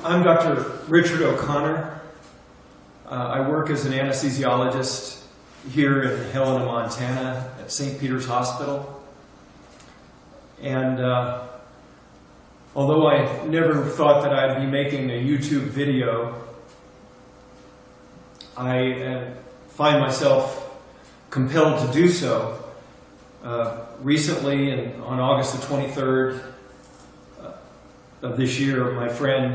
I'm Dr. Richard O'Connor. I work as an anesthesiologist here in Helena, Montana at St. Peter's Hospital. And although I never thought that I'd be making a YouTube video, I find myself compelled to do so. Recently, on August the 23rd of this year, my friend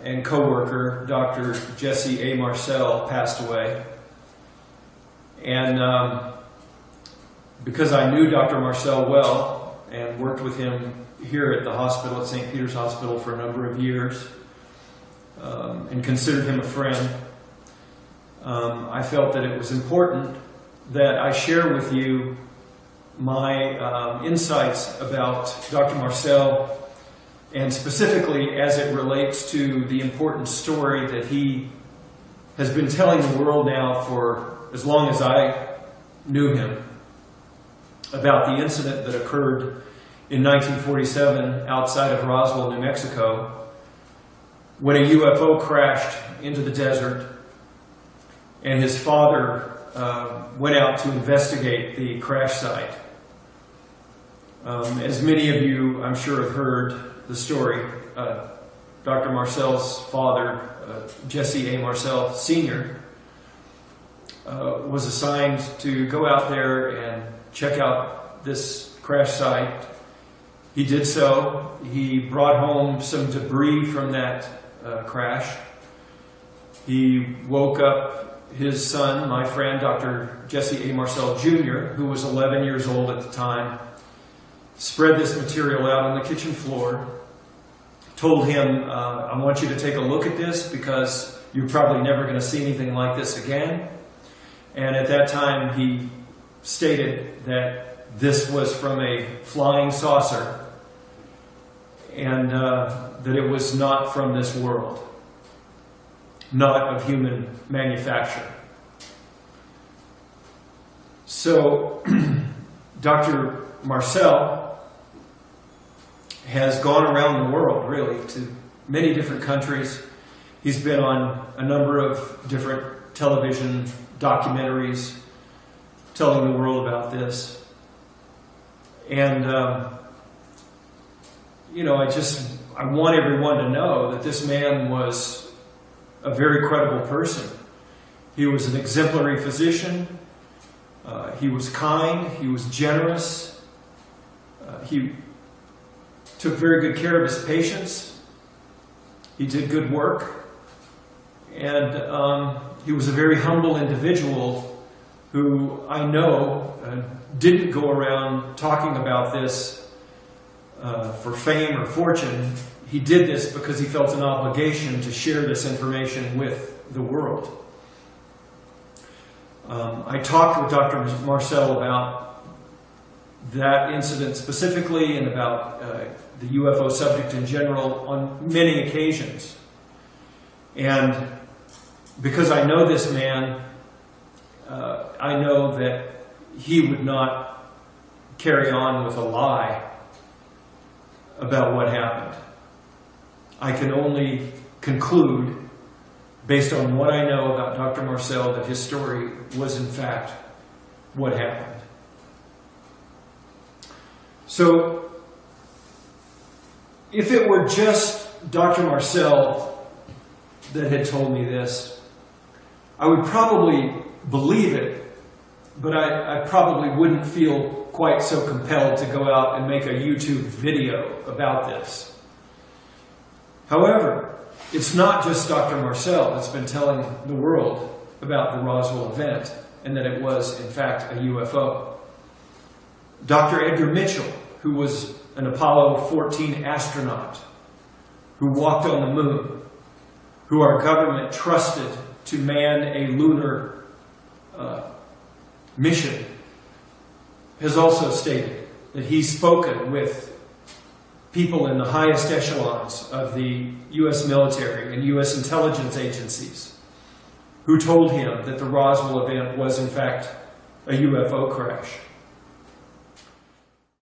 and co-worker, Dr. Jesse A. Marcel, passed away. And because I knew Dr. Marcel well and worked with him here at the hospital, at St. Peter's Hospital, for a number of years, and considered him a friend, I felt that it was important that I share with you my insights about Dr. Marcel, and specifically as it relates to the important story that he has been telling the world now for as long as I knew him, about the incident that occurred in 1947 outside of Roswell, New Mexico, when a UFO crashed into the desert and his father went out to investigate the crash site. As many of you, I'm sure, have heard the story, Dr. Marcel's father, Jesse A. Marcel Sr., was assigned to go out there and check out this crash site. He did so. He brought home some debris from that crash. He woke up his son, my friend, Dr. Jesse A. Marcel Jr., who was 11 years old at the time, spread this material out on the kitchen floor, told him, I want you to take a look at this because you're probably never going to see anything like this again. And at that time he stated that this was from a flying saucer and that it was not from this world, not of human manufacture. So Dr. Marcel has gone around the world, really, to many different countries. He's been on a number of different television documentaries telling the world about this. And, you know, I want everyone to know that this man was a very credible person. He was an exemplary physician. He was kind. He was generous. He took very good care of his patients. He did good work. And he was a very humble individual who I know didn't go around talking about this for fame or fortune. He did this because he felt an obligation to share this information with the world. I talked with Dr. Marcel about that incident specifically and about the UFO subject in general on many occasions. And because I know this man, I know that he would not carry on with a lie about what happened. I can only conclude, based on what I know about Dr. Marcel, that his story was in fact what happened. So, if it were just Dr. Marcel that had told me this, I would probably believe it, but I probably wouldn't feel quite so compelled to go out and make a YouTube video about this. However, it's not just Dr. Marcel that's been telling the world about the Roswell event and that it was, in fact, a UFO. Dr. Edgar Mitchell, who was an Apollo 14 astronaut, who walked on the moon, who our government trusted to man a lunar mission, has also stated that he's spoken with people in the highest echelons of the U.S. military and U.S. intelligence agencies who told him that the Roswell event was in fact a UFO crash.